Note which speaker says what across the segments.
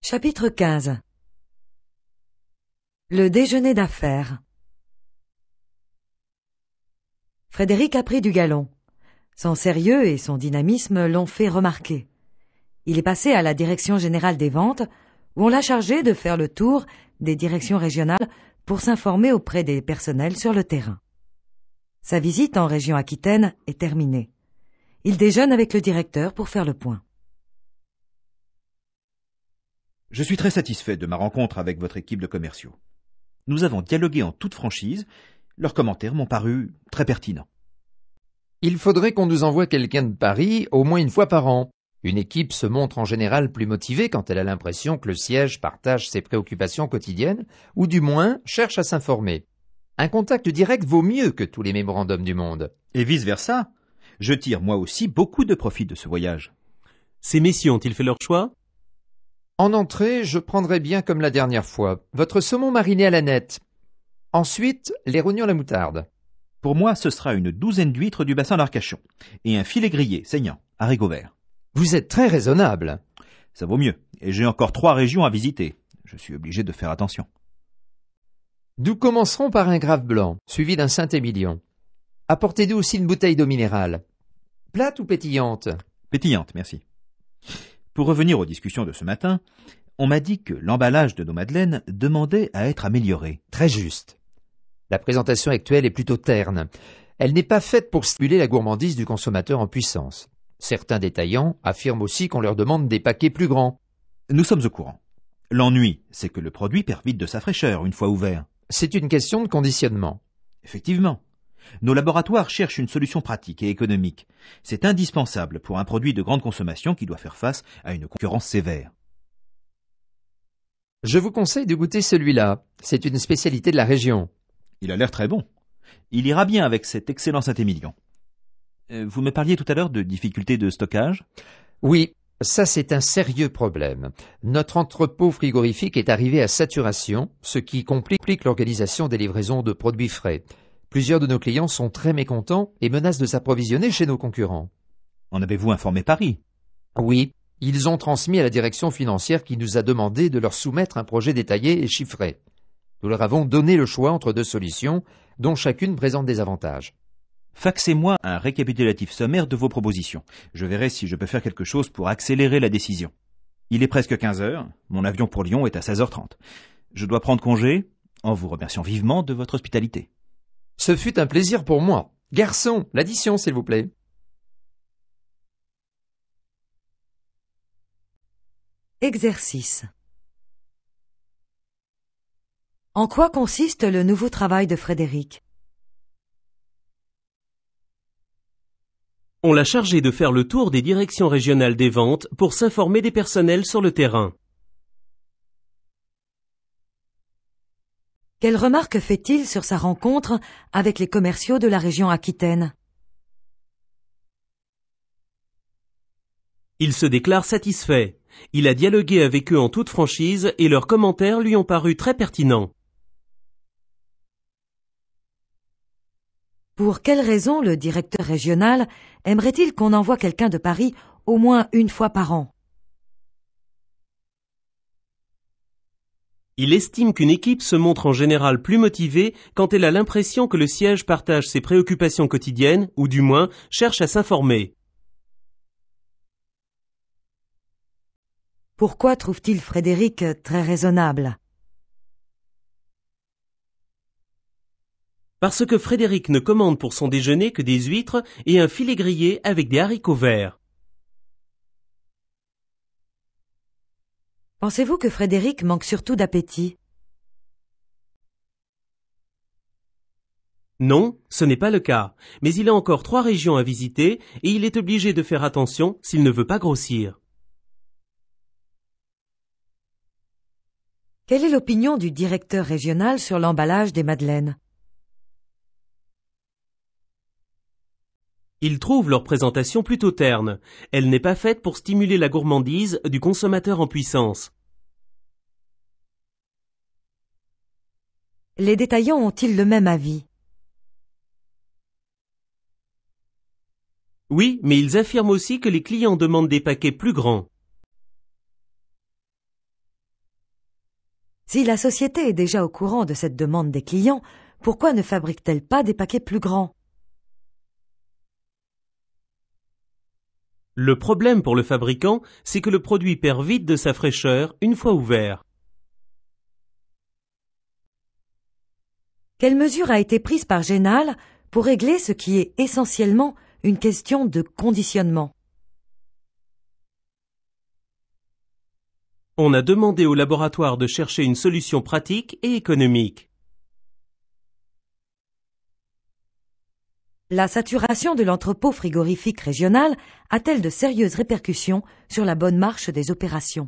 Speaker 1: Chapitre 15. Le déjeuner d'affaires. Frédéric a pris du galon. Son sérieux et son dynamisme l'ont fait remarquer. Il est passé à la direction générale des ventes, où on l'a chargé de faire le tour des directions régionales pour s'informer auprès des personnels sur le terrain. Sa visite en région Aquitaine est terminée. Il déjeune avec le directeur pour faire le point.
Speaker 2: Je suis très satisfait de ma rencontre avec votre équipe de commerciaux. Nous avons dialogué en toute franchise. Leurs commentaires m'ont paru très pertinents.
Speaker 3: Il faudrait qu'on nous envoie quelqu'un de Paris au moins une fois par an. Une équipe se montre en général plus motivée quand elle a l'impression que le siège partage ses préoccupations quotidiennes, ou du moins cherche à s'informer. Un contact direct vaut mieux que tous les mémorandums du monde.
Speaker 2: Et vice-versa. Je tire moi aussi beaucoup de profit de ce voyage.
Speaker 4: Ces messieurs ont-ils fait leur choix?
Speaker 3: En entrée, je prendrai bien comme la dernière fois, votre saumon mariné à la nette. Ensuite, les rognons à la moutarde.
Speaker 2: Pour moi, ce sera une douzaine d'huîtres du bassin d'Arcachon et un filet grillé saignant, haricots verts.
Speaker 3: Vous êtes très raisonnable.
Speaker 2: Ça vaut mieux, et j'ai encore 3 régions à visiter. Je suis obligé de faire attention.
Speaker 3: Nous commencerons par un grave blanc, suivi d'un Saint-Émilion. Apportez-nous aussi une bouteille d'eau minérale. Plate ou pétillante?
Speaker 2: Pétillante, merci. Pour revenir aux discussions de ce matin, on m'a dit que l'emballage de nos madeleines demandait à être amélioré.
Speaker 3: Très juste. La présentation actuelle est plutôt terne. Elle n'est pas faite pour stimuler la gourmandise du consommateur en puissance. Certains détaillants affirment aussi qu'on leur demande des paquets plus grands.
Speaker 2: Nous sommes au courant. L'ennui, c'est que le produit perd vite de sa fraîcheur une fois ouvert.
Speaker 3: C'est une question de conditionnement.
Speaker 2: Effectivement. Nos laboratoires cherchent une solution pratique et économique. C'est indispensable pour un produit de grande consommation qui doit faire face à une concurrence sévère.
Speaker 3: Je vous conseille de goûter celui-là. C'est une spécialité de la région.
Speaker 2: Il a l'air très bon. Il ira bien avec cet excellent Saint-Émilion. Vous me parliez tout à l'heure de difficultés de stockage?
Speaker 3: Oui, ça c'est un sérieux problème. Notre entrepôt frigorifique est arrivé à saturation, ce qui complique l'organisation des livraisons de produits frais. Plusieurs de nos clients sont très mécontents et menacent de s'approvisionner chez nos concurrents.
Speaker 2: En avez-vous informé Paris?
Speaker 3: Oui, ils ont transmis à la direction financière qui nous a demandé de leur soumettre un projet détaillé et chiffré. Nous leur avons donné le choix entre 2 solutions, dont chacune présente des avantages.
Speaker 2: Faxez-moi un récapitulatif sommaire de vos propositions. Je verrai si je peux faire quelque chose pour accélérer la décision. Il est presque 15 heures, mon avion pour Lyon est à 16h30. Je dois prendre congé, en vous remerciant vivement de votre hospitalité.
Speaker 3: Ce fut un plaisir pour moi. Garçon, l'addition s'il vous plaît.
Speaker 1: Exercice. En quoi consiste le nouveau travail de Frédéric?
Speaker 4: On l'a chargé de faire le tour des directions régionales des ventes pour s'informer des personnels sur le terrain.
Speaker 1: Quelles remarques fait-il sur sa rencontre avec les commerciaux de la région Aquitaine?
Speaker 4: Il se déclare satisfait. Il a dialogué avec eux en toute franchise et leurs commentaires lui ont paru très pertinents.
Speaker 1: Pour quelle raison le directeur régional aimerait-il qu'on envoie quelqu'un de Paris au moins une fois par an?
Speaker 4: Il estime qu'une équipe se montre en général plus motivée quand elle a l'impression que le siège partage ses préoccupations quotidiennes, ou du moins cherche à s'informer.
Speaker 1: Pourquoi trouve-t-il Frédéric très raisonnable?
Speaker 4: Parce que Frédéric ne commande pour son déjeuner que des huîtres et un filet grillé avec des haricots verts.
Speaker 1: Pensez-vous que Frédéric manque surtout d'appétit?
Speaker 4: Non, ce n'est pas le cas, mais il a encore 3 régions à visiter et il est obligé de faire attention s'il ne veut pas grossir.
Speaker 1: Quelle est l'opinion du directeur régional sur l'emballage des madeleines?
Speaker 4: Il trouve leur présentation plutôt terne. Elle n'est pas faite pour stimuler la gourmandise du consommateur en puissance.
Speaker 1: Les détaillants ont-ils le même avis?
Speaker 4: Oui, mais ils affirment aussi que les clients demandent des paquets plus grands.
Speaker 1: Si la société est déjà au courant de cette demande des clients, pourquoi ne fabrique-t-elle pas des paquets plus grands?
Speaker 4: Le problème pour le fabricant, c'est que le produit perd vite de sa fraîcheur une fois ouvert.
Speaker 1: Quelle mesure a été prise par Génal pour régler ce qui est essentiellement une question de conditionnement?
Speaker 4: On a demandé au laboratoire de chercher une solution pratique et économique.
Speaker 1: La saturation de l'entrepôt frigorifique régional a-t-elle de sérieuses répercussions sur la bonne marche des opérations?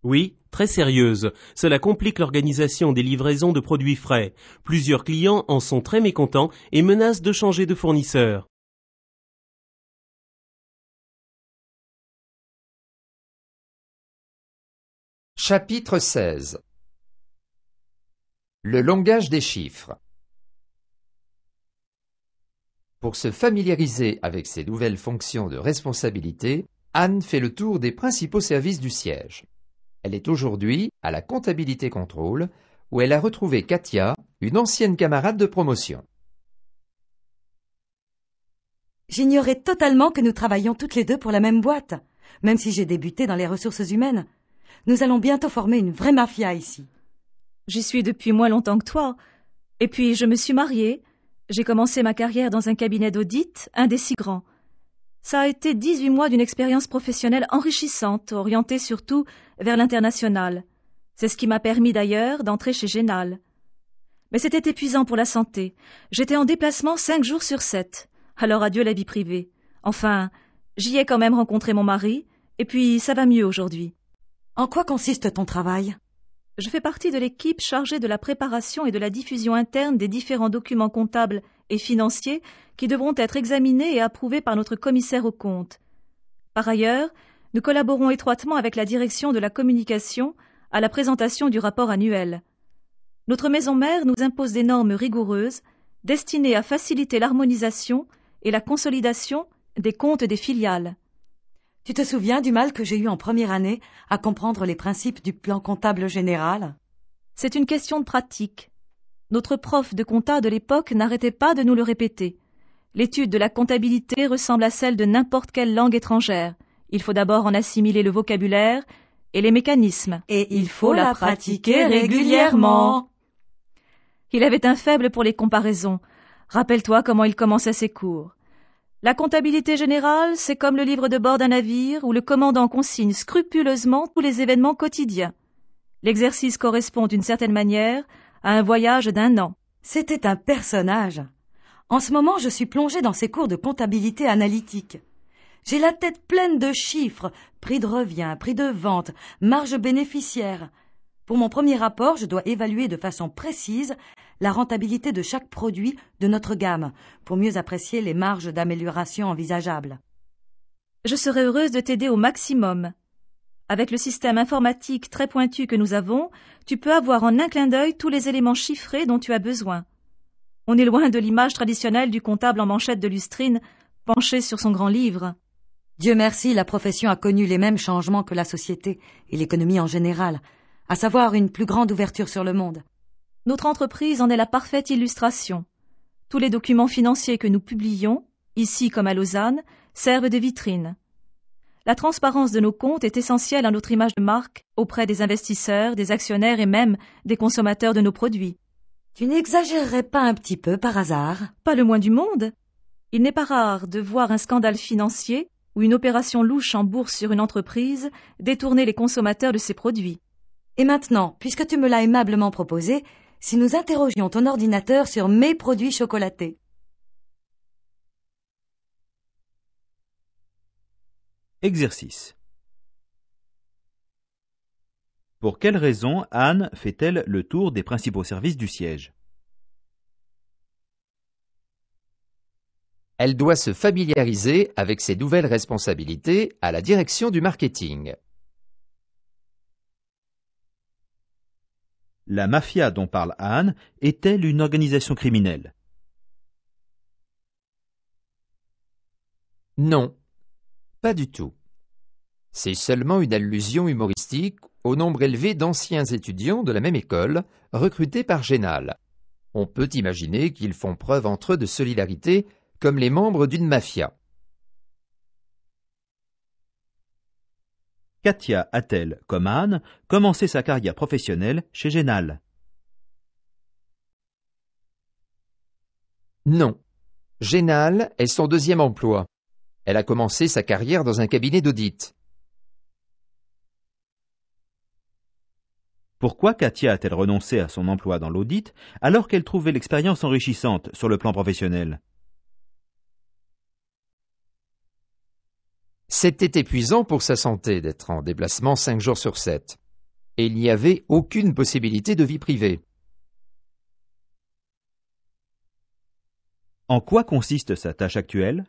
Speaker 4: Oui, très sérieuse. Cela complique l'organisation des livraisons de produits frais. Plusieurs clients en sont très mécontents et menacent de changer de fournisseur.
Speaker 3: Chapitre 16. Le langage des chiffres. Pour se familiariser avec ces nouvelles fonctions de responsabilité, Anne fait le tour des principaux services du siège. Elle est aujourd'hui à la comptabilité contrôle, où elle a retrouvé Katia, une ancienne camarade de promotion.
Speaker 1: J'ignorais totalement que nous travaillions toutes les deux pour la même boîte, même si j'ai débuté dans les ressources humaines. Nous allons bientôt former une vraie mafia ici.
Speaker 5: J'y suis depuis moins longtemps que toi. Et puis, je me suis mariée. J'ai commencé ma carrière dans un cabinet d'audit, un des si grands. Ça a été 18 mois d'une expérience professionnelle enrichissante, orientée surtout vers l'international. C'est ce qui m'a permis d'ailleurs d'entrer chez Génal. Mais c'était épuisant pour la santé. J'étais en déplacement 5 jours sur 7. Alors adieu la vie privée. Enfin, j'y ai quand même rencontré mon mari, et puis ça va mieux aujourd'hui.
Speaker 1: En quoi consiste ton travail?
Speaker 5: Je fais partie de l'équipe chargée de la préparation et de la diffusion interne des différents documents comptables et financiers qui devront être examinés et approuvés par notre commissaire aux comptes. Par ailleurs, nous collaborons étroitement avec la direction de la communication à la présentation du rapport annuel. Notre maison mère nous impose des normes rigoureuses destinées à faciliter l'harmonisation et la consolidation des comptes des filiales.
Speaker 1: Tu te souviens du mal que j'ai eu en première année à comprendre les principes du plan comptable général?
Speaker 5: C'est une question de pratique. Notre prof de compta de l'époque n'arrêtait pas de nous le répéter. L'étude de la comptabilité ressemble à celle de n'importe quelle langue étrangère. Il faut d'abord en assimiler le vocabulaire et les mécanismes.
Speaker 1: Et il faut la pratiquer régulièrement.
Speaker 5: Il avait un faible pour les comparaisons. Rappelle-toi comment il commençait ses cours. La comptabilité générale, c'est comme le livre de bord d'un navire où le commandant consigne scrupuleusement tous les événements quotidiens. L'exercice correspond d'une certaine manière à un voyage d'1 an.
Speaker 1: C'était un personnage. En ce moment, je suis plongée dans ces cours de comptabilité analytique. J'ai la tête pleine de chiffres, prix de revient, prix de vente, marge bénéficiaire. Pour mon premier rapport, je dois évaluer de façon précise la rentabilité de chaque produit de notre gamme, pour mieux apprécier les marges d'amélioration envisageables.
Speaker 5: Je serais heureuse de t'aider au maximum. Avec le système informatique très pointu que nous avons, tu peux avoir en un clin d'œil tous les éléments chiffrés dont tu as besoin. On est loin de l'image traditionnelle du comptable en manchette de lustrine, penché sur son grand livre.
Speaker 1: Dieu merci, la profession a connu les mêmes changements que la société et l'économie en général, à savoir une plus grande ouverture sur le monde.
Speaker 5: Notre entreprise en est la parfaite illustration. Tous les documents financiers que nous publions, ici comme à Lausanne, servent de vitrine. La transparence de nos comptes est essentielle à notre image de marque auprès des investisseurs, des actionnaires et même des consommateurs de nos produits.
Speaker 1: Tu n'exagérerais pas un petit peu par hasard?
Speaker 5: Pas le moins du monde. Il n'est pas rare de voir un scandale financier ou une opération louche en bourse sur une entreprise détourner les consommateurs de ses produits.
Speaker 1: Et maintenant, puisque tu me l'as aimablement proposé, si nous interrogions ton ordinateur sur mes produits chocolatés.
Speaker 2: Exercice. Pour quelle raison Anne fait-elle le tour des principaux services du siège?
Speaker 3: Elle doit se familiariser avec ses nouvelles responsabilités à la direction du marketing.
Speaker 2: La mafia dont parle Anne est-elle une organisation criminelle?
Speaker 3: Non, pas du tout. C'est seulement une allusion humoristique au nombre élevé d'anciens étudiants de la même école recrutés par Génal. On peut imaginer qu'ils font preuve entre eux de solidarité comme les membres d'une mafia.
Speaker 2: Katia a-t-elle, comme Anne, commencé sa carrière professionnelle chez Génal?
Speaker 3: Non. Génal est son deuxième emploi. Elle a commencé sa carrière dans un cabinet d'audit.
Speaker 2: Pourquoi Katia a-t-elle renoncé à son emploi dans l'audit alors qu'elle trouvait l'expérience enrichissante sur le plan professionnel?
Speaker 3: C'était épuisant pour sa santé d'être en déplacement 5 jours sur 7. Et il n'y avait aucune possibilité de vie privée.
Speaker 2: En quoi consiste sa tâche actuelle?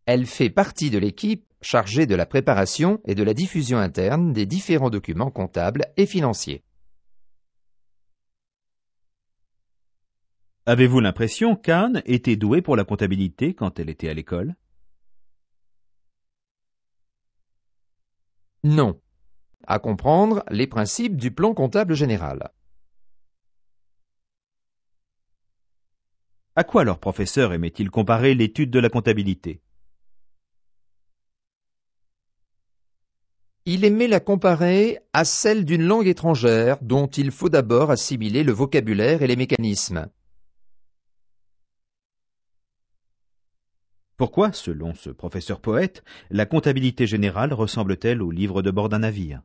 Speaker 3: Elle fait partie de l'équipe chargée de la préparation et de la diffusion interne des différents documents comptables et financiers.
Speaker 2: Avez-vous l'impression qu'Anne était douée pour la comptabilité quand elle était à l'école?
Speaker 3: Non. À comprendre les principes du plan comptable général.
Speaker 2: À quoi leur professeur aimait-il comparer l'étude de la comptabilité?
Speaker 3: Il aimait la comparer à celle d'une langue étrangère dont il faut d'abord assimiler le vocabulaire et les mécanismes.
Speaker 2: Pourquoi, selon ce professeur poète, la comptabilité générale ressemble-t-elle au livre de bord d'un navire?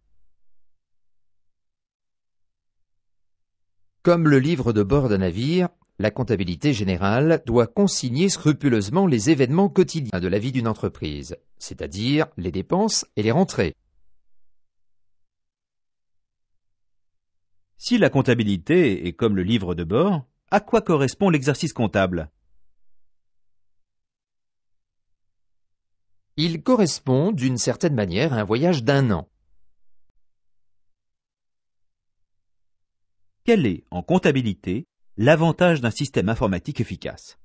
Speaker 3: Comme le livre de bord d'un navire, la comptabilité générale doit consigner scrupuleusement les événements quotidiens de la vie d'une entreprise, c'est-à-dire les dépenses et les rentrées.
Speaker 2: Si la comptabilité est comme le livre de bord, à quoi correspond l'exercice comptable?
Speaker 3: Il correspond d'une certaine manière à un voyage d'1 an.
Speaker 2: Quel est, en comptabilité, l'avantage d'un système informatique efficace?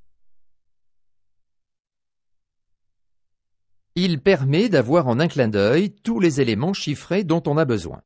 Speaker 3: Il permet d'avoir en un clin d'œil tous les éléments chiffrés dont on a besoin.